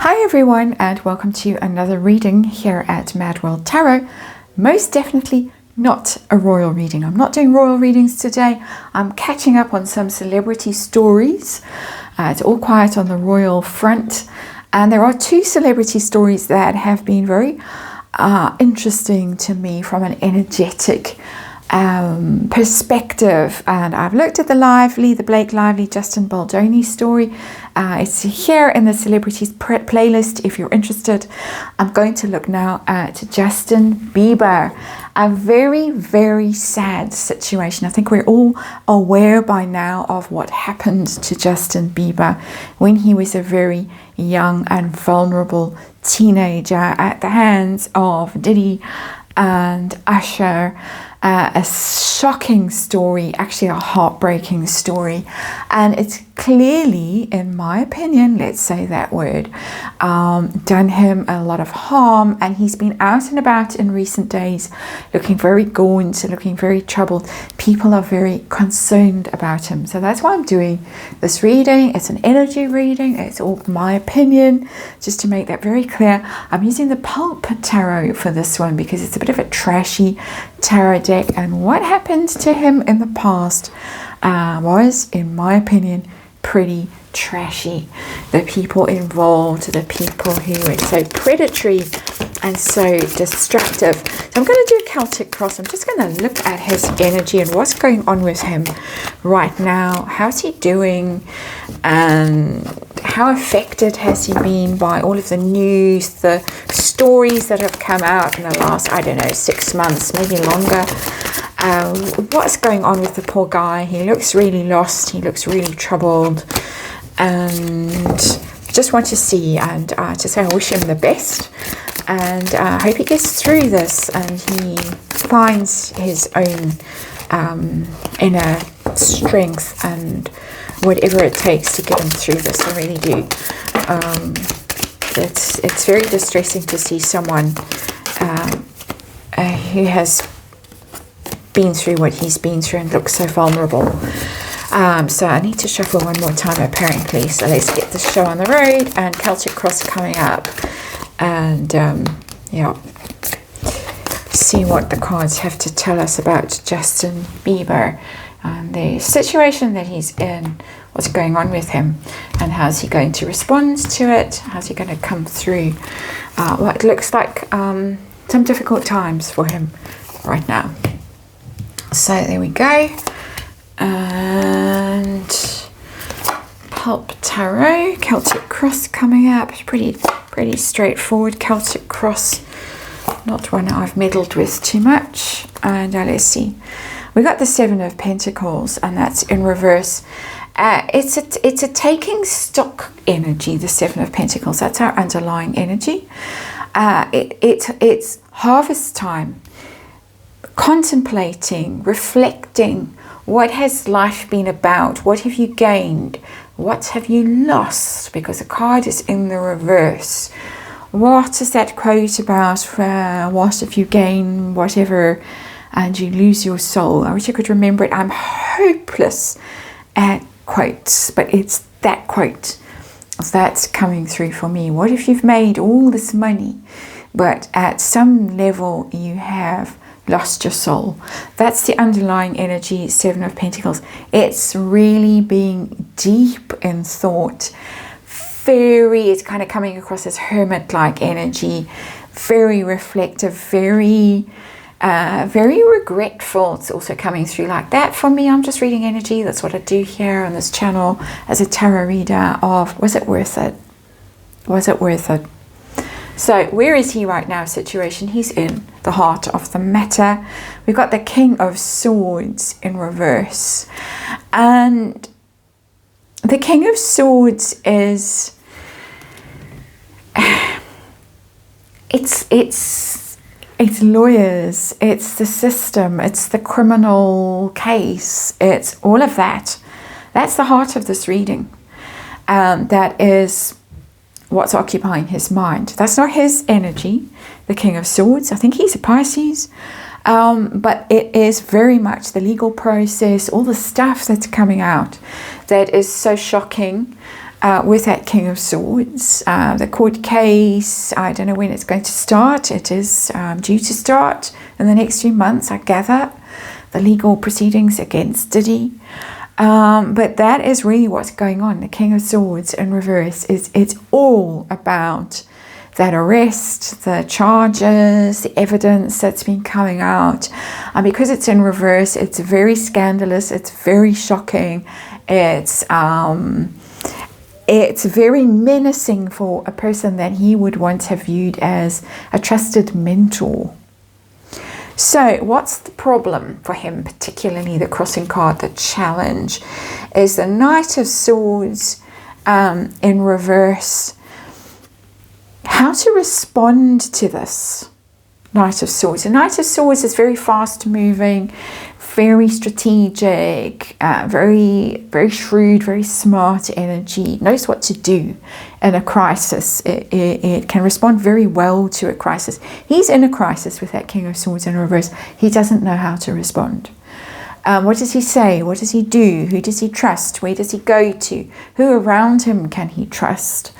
Hi everyone, and welcome to another reading here at MadWorldTarot. Most definitely not a royal reading. I'm not doing royal readings today. I'm catching up on some celebrity stories. It's all quiet on the royal front, and there are two celebrity stories that have been very interesting to me from an energetic perspective. And I've looked at the Blake Lively, Justin Baldoni story. It's here in the celebrities playlist if you're interested. I'm going to look now at Justin Bieber. A very, very sad situation. I think we're all aware by now of what happened to Justin Bieber when he was a very young and vulnerable teenager at the hands of Diddy and Usher. A shocking story, actually a heartbreaking story, and it's clearly, in my opinion, let's say that word, done him a lot of harm, and he's been out and about in recent days looking very gaunt, looking very troubled. People are very concerned about him, so that's why I'm doing this reading. It's an energy reading, it's all my opinion, just to make that very clear. I'm using the Pulp Tarot for this one because it's a bit of a trashy tarot deck, and what happened to him in the past was, in my opinion, pretty trashy. The people involved, the people who were so predatory and so destructive. So I'm going to do a Celtic cross. I'm just going to look at his energy and what's going on with him right now. How's he doing? And how affected has he been by all of the news, the stories that have come out in the last, 6 months, maybe longer? What's going on with the poor guy? He looks really lost. He looks really troubled. And just want to see and to say I wish him the best. And I hope he gets through this and he finds his own inner strength and whatever it takes to get him through this. I really do. It's very distressing to see someone who has been through what he's been through and looks so vulnerable. So I need to shuffle one more time apparently. So let's get the show on the road, and Celtic cross coming up, and see what the cards have to tell us about Justin Bieber and the situation that he's in, what's going on with him, and how's he going to respond to it, how's he going to come through what looks like some difficult times for him right now. So there we go. And Pulp Tarot, Celtic cross coming up. Pretty straightforward Celtic cross, not one I've meddled with too much. And let's see, we got the Seven of Pentacles, and that's in reverse. It's a taking stock energy, the Seven of Pentacles. That's our underlying energy. It's harvest time, contemplating, reflecting. What has life been about? What have you gained? What have you lost? Because the card is in the reverse. What is that quote about? What if you gain whatever and you lose your soul? I wish I could remember it. I'm hopeless at quotes, but it's that quote that's coming through for me. What if you've made all this money, but at some level you have lost your soul? That's the underlying energy, Seven of Pentacles. It's really being deep in thought. It's kind of coming across as hermit-like energy, very reflective, very regretful. It's also coming through like that for me. I'm just reading energy. That's what I do here on this channel as a tarot reader. Was it worth it? Was it worth it? So where is he right now situation? He's in the heart of the matter. We've got the King of Swords in reverse. And the King of Swords is... It's lawyers, it's the system, it's the criminal case, it's all of that. That's the heart of this reading. That is what's occupying his mind. That's not his energy, the King of Swords. I think he's a Pisces, but it is very much the legal process, all the stuff that's coming out that is so shocking with that King of Swords. The court case, I don't know when it's going to start. It is due to start in the next few months, I gather. The legal proceedings against Diddy. But that is really what's going on. The King of Swords in reverse it's all about that arrest, the charges, the evidence that's been coming out. And because it's in reverse, it's very scandalous, it's very shocking, it's very menacing for a person that he would once have viewed as a trusted mentor. So what's the problem for him, particularly the crossing card, the challenge, is the Knight of Swords in reverse. How to respond to this Knight of Swords. The Knight of Swords is very fast moving, very strategic, very, very shrewd, very smart energy, knows what to do in a crisis. It can respond very well to a crisis. He's in a crisis with that King of Swords in reverse. He doesn't know how to respond. What does he say? What does he do? Who does he trust? Where does he go to? Who around him can he trust?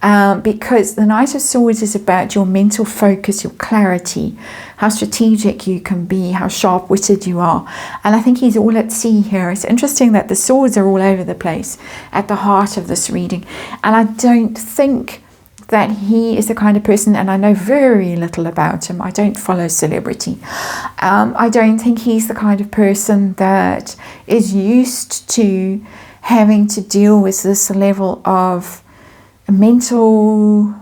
Because the Knight of Swords is about your mental focus, your clarity, how strategic you can be, how sharp-witted you are. And I think he's all at sea here. It's interesting that the swords are all over the place at the heart of this reading. And I don't think that he is the kind of person, and I know very little about him. I don't follow celebrity. I don't think he's the kind of person that is used to having to deal with this level of mental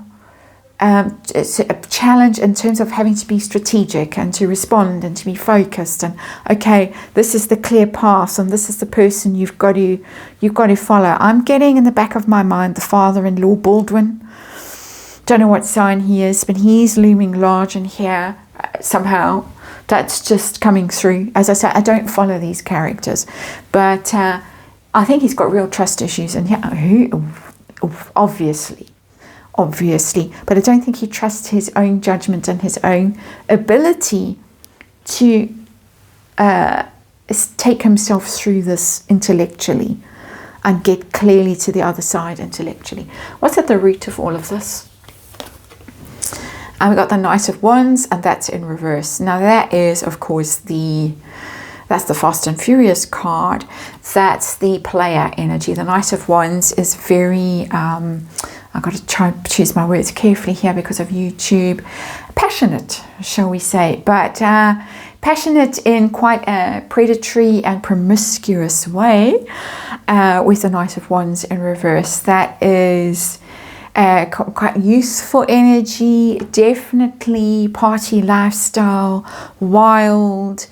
it's a challenge in terms of having to be strategic and to respond and to be focused, and okay, this is the clear path and this is the person you've got to follow. I'm getting in the back of my mind the father-in-law Baldwin. Don't know what sign he is, but he's looming large in here somehow. That's just coming through. As I said, I don't follow these characters, but I think he's got real trust issues, and yeah, obviously, but I don't think he trusts his own judgment and his own ability to take himself through this intellectually and get clearly to the other side intellectually. What's at the root of all of this? And we've got the Knight of Wands, and that's in reverse. Now that is, of course, that's the Fast and Furious card. That's the player energy. The Knight of Wands is very, I've got to try and choose my words carefully here because of YouTube. Passionate, shall we say, but passionate in quite a predatory and promiscuous way with the Knight of Wands in reverse. That is quite youthful energy, definitely party lifestyle, wild,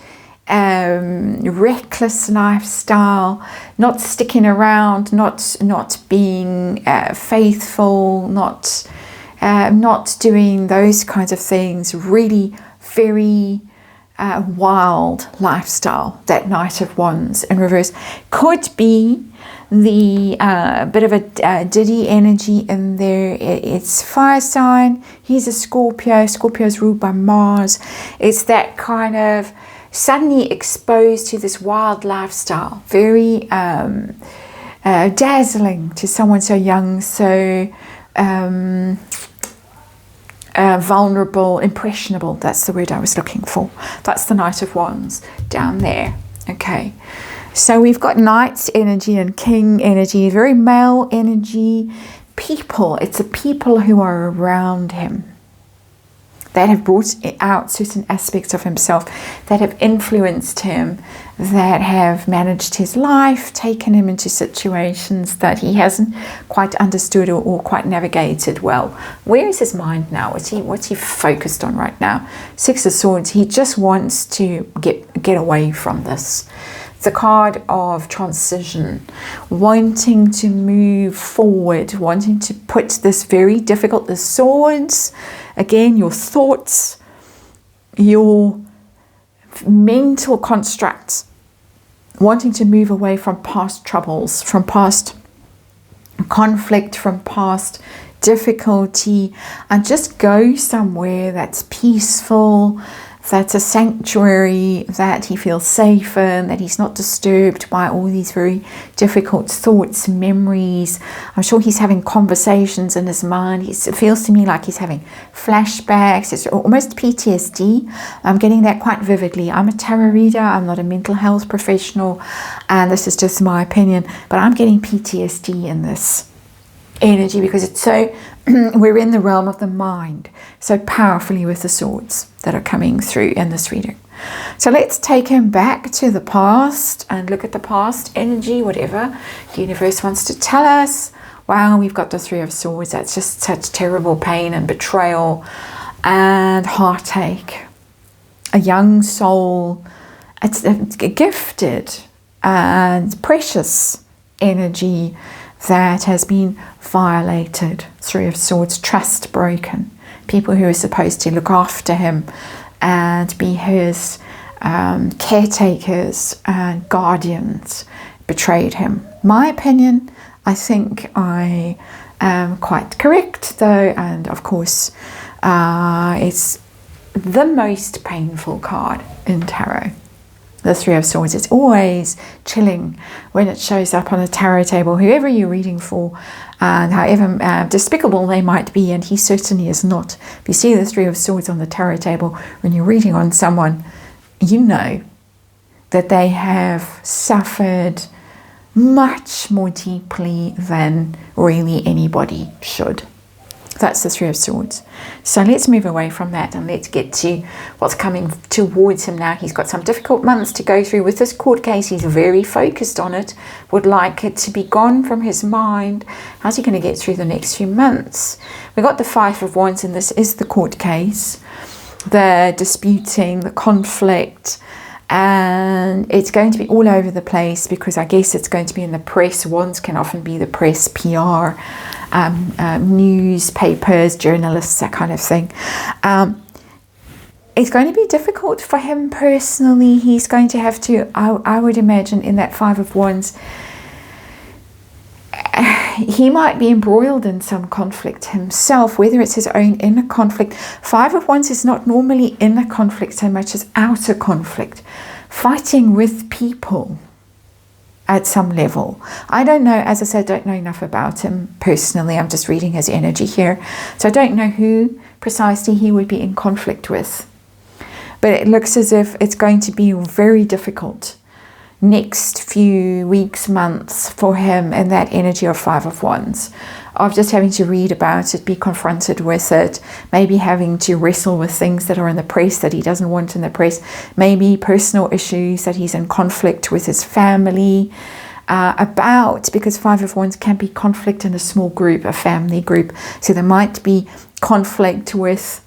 reckless lifestyle, not sticking around, not being faithful, not doing those kinds of things. Really very wild lifestyle. That Knight of Wands in reverse could be the bit of a Diddy energy in there. It's fire sign. He's a Scorpio. Scorpio is ruled by Mars. It's that kind of suddenly exposed to this wild lifestyle, very dazzling to someone so young, so vulnerable, impressionable. That's the word I was looking for. That's the Knight of Wands down there. Okay, so we've got Knight's energy and King energy, very male energy. People, it's the people who are around him that have brought out certain aspects of himself, that have influenced him, that have managed his life, taken him into situations that he hasn't quite understood or quite navigated well. Where is his mind now? What's he focused on right now? Six of Swords. He just wants to get away from this. The card of transition, wanting to move forward, wanting to put this very difficult, the swords, again, your thoughts, your mental constructs, wanting to move away from past troubles, from past conflict, from past difficulty, and just go somewhere that's peaceful, that's a sanctuary, that he feels safe in, that he's not disturbed by all these very difficult thoughts, memories. I'm sure he's having conversations in his mind. It feels to me like he's having flashbacks. It's almost PTSD. I'm getting that quite vividly. I'm a tarot reader. I'm not a mental health professional, and this is just my opinion, but I'm getting PTSD in this energy because it's so we're in the realm of the mind so powerfully with the swords that are coming through in this reading. So let's take him back to the past and look at the past energy, whatever the universe wants to tell us. Wow, we've got the Three of Swords. That's just such terrible pain and betrayal and heartache. A young soul. It's a gifted and precious energy that has been violated. Three of Swords, trust broken. People who are supposed to look after him and be his caretakers and guardians betrayed him. My opinion, I think I am quite correct though, and of course it's the most painful card in tarot. The Three of Swords. It's always chilling when it shows up on a tarot table, whoever you're reading for, and however despicable they might be, and he certainly is not. If you see the Three of Swords on the tarot table when you're reading on someone, you know that they have suffered much more deeply than really anybody should. That's the Three of Swords. So let's move away from that and let's get to what's coming towards him now. He's got some difficult months to go through with this court case. He's very focused on it, would like it to be gone from his mind. How's he going to get through the next few months? We got the Five of Wands, and this is the court case. The disputing, the conflict, and it's going to be all over the place because I guess it's going to be in the press. Wands can often be the press, PR, newspapers, journalists, that kind of thing. It's going to be difficult for him personally. He's going to have to, I would imagine, in that Five of Wands, he might be embroiled in some conflict himself, whether it's his own inner conflict. Five of Wands is not normally inner conflict so much as outer conflict, fighting with people at some level. I don't know, as I said, I don't know enough about him personally. I'm just reading his energy here. So I don't know who precisely he would be in conflict with. But it looks as if it's going to be very difficult next few weeks, months for him in that energy of Five of Wands, of just having to read about it, be confronted with it, maybe having to wrestle with things that are in the press that he doesn't want in the press, maybe personal issues that he's in conflict with his family about, because Five of Wands can be conflict in a small group, a family group. So there might be conflict with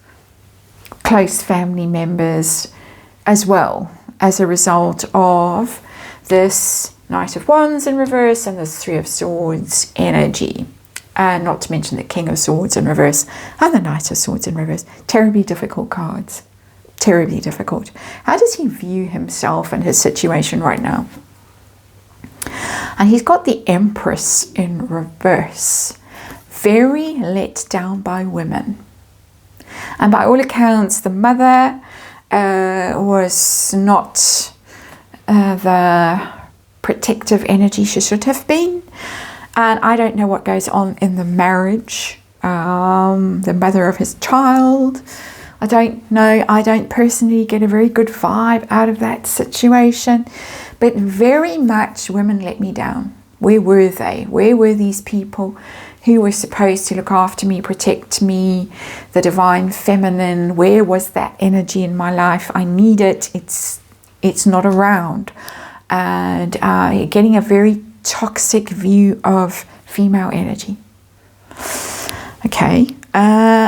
close family members as well as a result of this Knight of Wands in reverse and this Three of Swords energy. And not to mention the King of Swords in reverse and the Knight of Swords in reverse. Terribly difficult cards. Terribly difficult. How does he view himself and his situation right now? And he's got the Empress in reverse. Very let down by women. And by all accounts, the mother was not the protective energy she should have been. And I don't know what goes on in the marriage. The mother of his child, I don't know. I don't personally get a very good vibe out of that situation. But very much women let me down. Where were they? Where were these people who were supposed to look after me, protect me, the divine feminine? Where was that energy in my life? I need it. It's not around. And getting a very toxic view of female energy. Okay.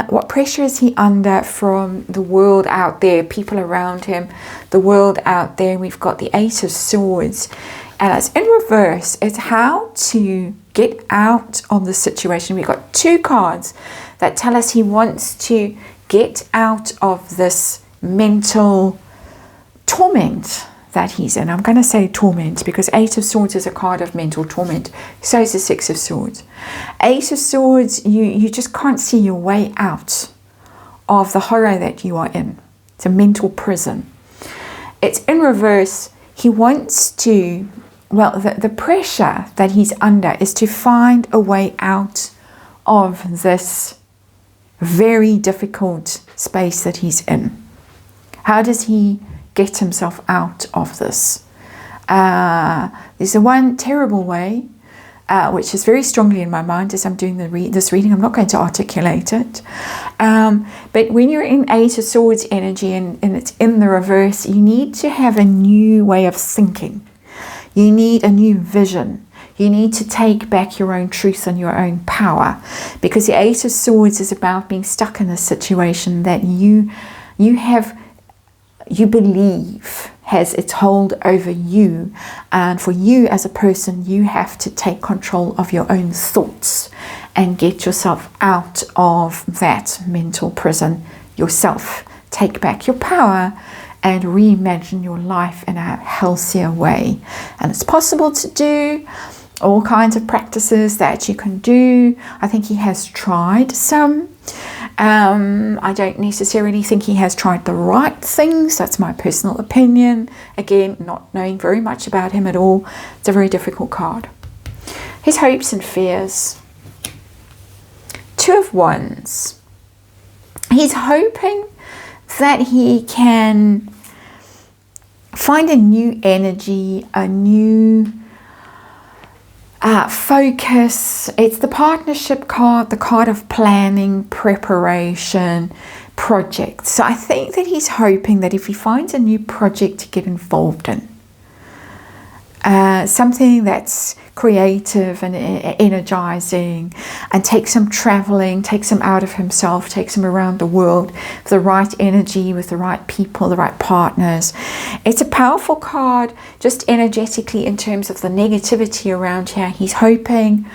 What pressure is he under from the world out there, people around him, the world out there? We've got the Eight of Swords, and it's in reverse. It's how to get out of the situation. We've got two cards that tell us he wants to get out of this mental torment that he's in. I'm going to say torment because Eight of Swords is a card of mental torment. So is the Six of Swords. Eight of Swords, you just can't see your way out of the horror that you are in. It's a mental prison. It's in reverse. He wants to, well, the pressure that he's under is to find a way out of this very difficult space that he's in. How does he get himself out of this? There's the one terrible way, which is very strongly in my mind as I'm doing this reading. I'm not going to articulate it. But when you're in Eight of Swords energy and it's in the reverse, you need to have a new way of thinking. You need a new vision. You need to take back your own truth and your own power, because the Eight of Swords is about being stuck in a situation that you believe has its hold over you, and for you as a person, you have to take control of your own thoughts and get yourself out of that mental prison yourself. Take back your power and reimagine your life in a healthier way. And it's possible to do. All kinds of practices that you can do. I think he has tried some. I don't necessarily think he has tried the right things. That's my personal opinion. Again, not knowing very much about him at all. It's a very difficult card. His hopes and fears. Two of Wands. He's hoping that he can find a new energy, a new focus. It's the partnership card, the card of planning, preparation, projects. So I think that he's hoping that if he finds a new project to get involved in, something that's creative and energizing, and takes him traveling, takes him out of himself, takes him around the world with the right energy, with the right people, the right partners. It's a powerful card just energetically in terms of the negativity around here. He's hoping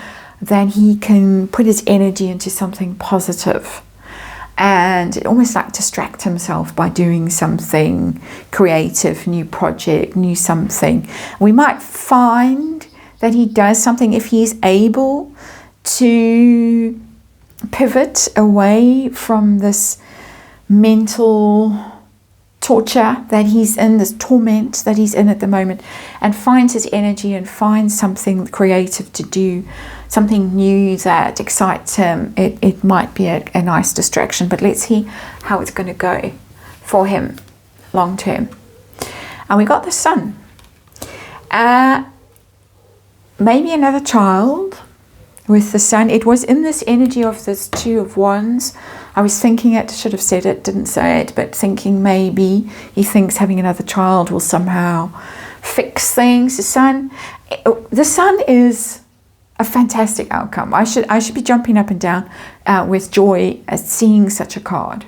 that he can put his energy into something positive and almost like distract himself by doing something creative, new project, new something. We might find that he does something if he's able to pivot away from this mental torture that he's in, this torment that he's in at the moment, and finds his energy and finds something creative to do, something new that excites him. It might be a nice distraction, but let's see how it's going to go for him long term. And we got the Sun. Maybe another child with the Sun. It was in this energy of this Two of Wands. I was thinking it, should have said it, didn't say it, but thinking maybe he thinks having another child will somehow fix things. The Sun is a fantastic outcome. I should be jumping up and down with joy at seeing such a card.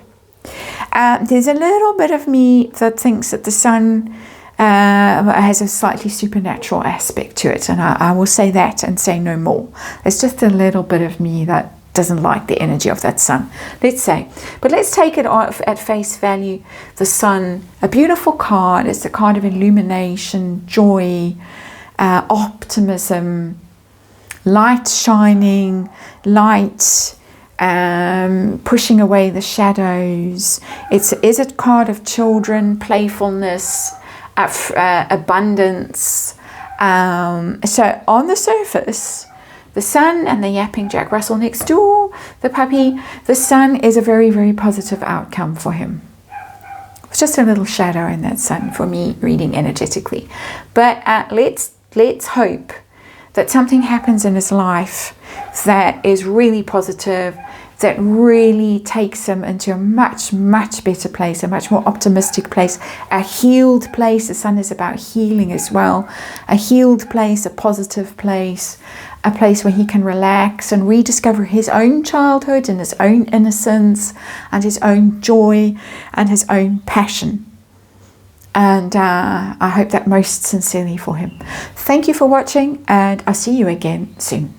There's a little bit of me that thinks that the Sun has a slightly supernatural aspect to it, and I will say that and say no more. There's just a little bit of me that doesn't like the energy of that Sun, let's say. But let's take it off at face value. The Sun, a beautiful card. It's a card of illumination, joy, optimism, light shining, light pushing away the shadows. It is a card of children, playfulness, abundance. So on the surface, the Sun and the yapping Jack Russell next door, the puppy, the Sun is a very, very positive outcome for him. It's just a little shadow in that Sun for me reading energetically. But let's hope that something happens in his life that is really positive, that really takes him into a much, much better place, a much more optimistic place, a healed place. The Sun is about healing as well. A healed place, a positive place, a place where he can relax and rediscover his own childhood and his own innocence and his own joy and his own passion. And I hope that most sincerely for him. Thank you for watching, and I'll see you again soon.